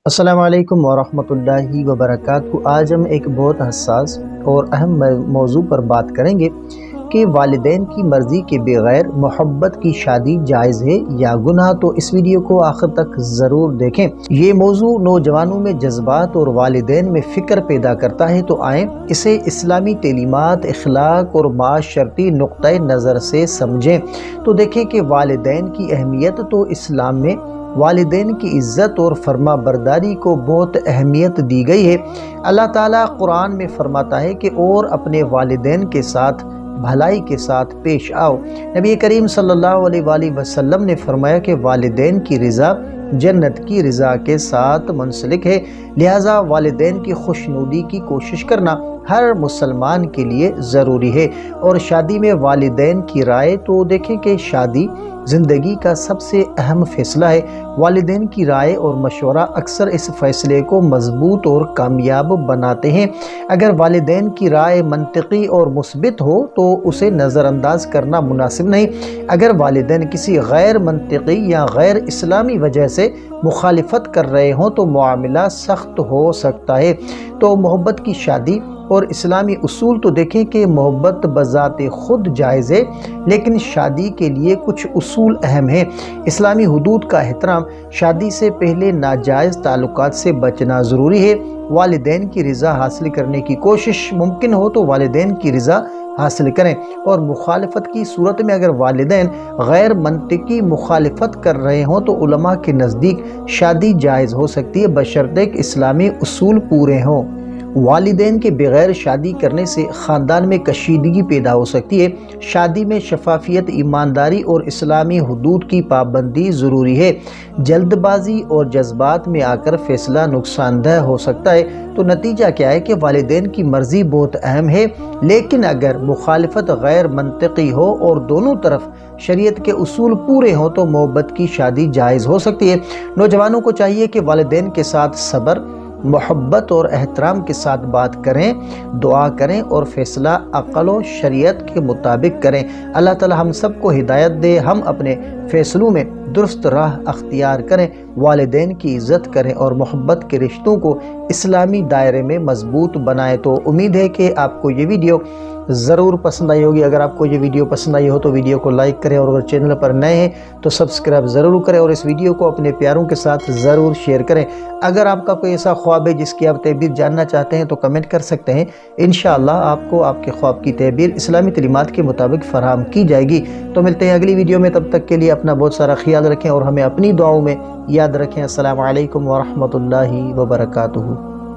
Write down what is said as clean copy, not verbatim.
السلام علیکم ورحمۃ اللہ وبرکاتہ۔ آج ہم ایک بہت حساس اور اہم موضوع پر بات کریں گے کہ والدین کی مرضی کے بغیر محبت کی شادی جائز ہے یا گناہ۔ تو اس ویڈیو کو آخر تک ضرور دیکھیں۔ یہ موضوع نوجوانوں میں جذبات اور والدین میں فکر پیدا کرتا ہے، تو آئیں اسے اسلامی تعلیمات، اخلاق اور معاشرتی نقطۂ نظر سے سمجھیں۔ تو دیکھیں کہ والدین کی اہمیت۔ تو اسلام میں والدین کی عزت اور فرما برداری کو بہت اہمیت دی گئی ہے۔ اللہ تعالیٰ قرآن میں فرماتا ہے کہ اور اپنے والدین کے ساتھ بھلائی کے ساتھ پیش آؤ۔ نبی کریم صلی اللہ علیہ وآلہ وسلم نے فرمایا کہ والدین کی رضا جنت کی رضا کے ساتھ منسلک ہے، لہٰذا والدین کی خوشنودی کی کوشش کرنا ہر مسلمان کے لیے ضروری ہے۔ اور شادی میں والدین کی رائے۔ تو دیکھیں کہ شادی زندگی کا سب سے اہم فیصلہ ہے۔ والدین کی رائے اور مشورہ اکثر اس فیصلے کو مضبوط اور کامیاب بناتے ہیں۔ اگر والدین کی رائے منطقی اور مثبت ہو تو اسے نظر انداز کرنا مناسب نہیں۔ اگر والدین کسی غیر منطقی یا غیر اسلامی وجہ سے مخالفت کر رہے ہوں تو معاملہ سخت ہو سکتا ہے۔ تو محبت کی شادی اور اسلامی اصول۔ تو دیکھیں کہ محبت بذات خود جائز ہے، لیکن شادی کے لیے کچھ اصول اہم ہیں۔ اسلامی حدود کا احترام۔ شادی سے پہلے ناجائز تعلقات سے بچنا ضروری ہے۔ والدین کی رضا حاصل کرنے کی کوشش، ممکن ہو تو والدین کی رضا حاصل کریں۔ اور مخالفت کی صورت میں اگر والدین غیر منطقی مخالفت کر رہے ہوں تو علماء کے نزدیک شادی جائز ہو سکتی ہے، بشرطے کہ اسلامی اصول پورے ہوں۔ والدین کے بغیر شادی کرنے سے خاندان میں کشیدگی پیدا ہو سکتی ہے۔ شادی میں شفافیت، ایمانداری اور اسلامی حدود کی پابندی ضروری ہے۔ جلد بازی اور جذبات میں آ کر فیصلہ نقصان دہ ہو سکتا ہے۔ تو نتیجہ کیا ہے کہ والدین کی مرضی بہت اہم ہے، لیکن اگر مخالفت غیر منطقی ہو اور دونوں طرف شریعت کے اصول پورے ہوں تو محبت کی شادی جائز ہو سکتی ہے۔ نوجوانوں کو چاہیے کہ والدین کے ساتھ صبر، محبت اور احترام کے ساتھ بات کریں، دعا کریں اور فیصلہ عقل و شریعت کے مطابق کریں۔ اللہ تعالی ہم سب کو ہدایت دے، ہم اپنے فیصلوں میں درست راہ اختیار کریں، والدین کی عزت کریں اور محبت کے رشتوں کو اسلامی دائرے میں مضبوط بنائیں۔ تو امید ہے کہ آپ کو یہ ویڈیو ضرور پسند آئی ہوگی۔ اگر آپ کو یہ ویڈیو پسند آئی ہو تو ویڈیو کو لائک کریں، اور اگر چینل پر نئے ہیں تو سبسکرائب ضرور کریں، اور اس ویڈیو کو اپنے پیاروں کے ساتھ ضرور شیئر کریں۔ اگر آپ کا کوئی ایسا خواب ہے جس کی آپ تعبیر جاننا چاہتے ہیں تو کمنٹ کر سکتے ہیں، انشاءاللہ آپ کو آپ کے خواب کی تعبیر اسلامی تعلیمات کے مطابق فراہم کی جائے گی۔ تو ملتے ہیں اگلی ویڈیو میں، تب تک کے لیے اپنا بہت سارا خیال رکھیں اور ہمیں اپنی دعاؤں میں یاد رکھیں۔ السلام علیکم ورحمۃ اللہ وبرکاتہ۔